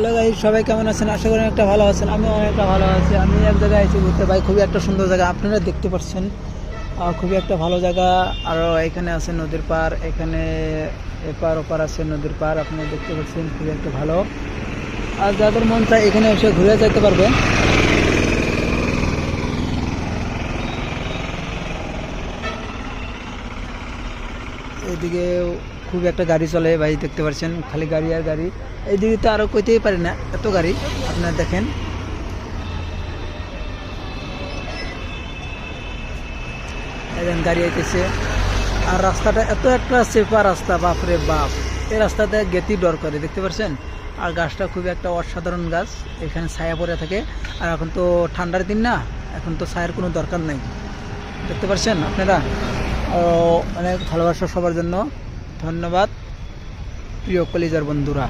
Hello guys, সবাই কেমন আছেন? আশা করি একটা ভালো আছেন। আমি অনেকটা ভালো আছি। আমি এক জায়গায় আছি ঘুরতে ভাই, খুবই একটা সুন্দর জায়গা আপনারা দেখতে পাচ্ছেন। খুবই একটা ভালো জায়গা। আর এখানে আছে নদীর পার, এখানে এপার ওপার আছে নদীর পার, আপনারা দেখতে পাচ্ছেন খুবই একটা ভালো। আর যাদের মন চায় এখানে এসে ঘুরে যেতে পারবে। এদিকে খুব একটা গাড়ি চলে ভাই, দেখতে পাচ্ছেন খালি গাড়ি আর গাড়ি। এইদিকে তো আরো কইতেই পারি না, এত গাড়ি আপনারা দেখেন। একজন গাড়ি আইতেছে। আর রাস্তাটা এত একটা সেফা রাস্তা, বাপরে বাপ। এই রাস্তাতে গেতেই ডর করে, দেখতে পাচ্ছেন। আর গাছটা খুবই একটা অসাধারণ গাছ, এখানে ছায়া পড়ে থাকে। আর এখন তো ঠান্ডার দিন না, এখন তো ছায়ার কোনো দরকার নেই, দেখতে পাচ্ছেন আপনারা। অনেক ভালোবাসা সবার জন্য। ধন্যবাদ প্রিয় কলিজার বন্ধুরা।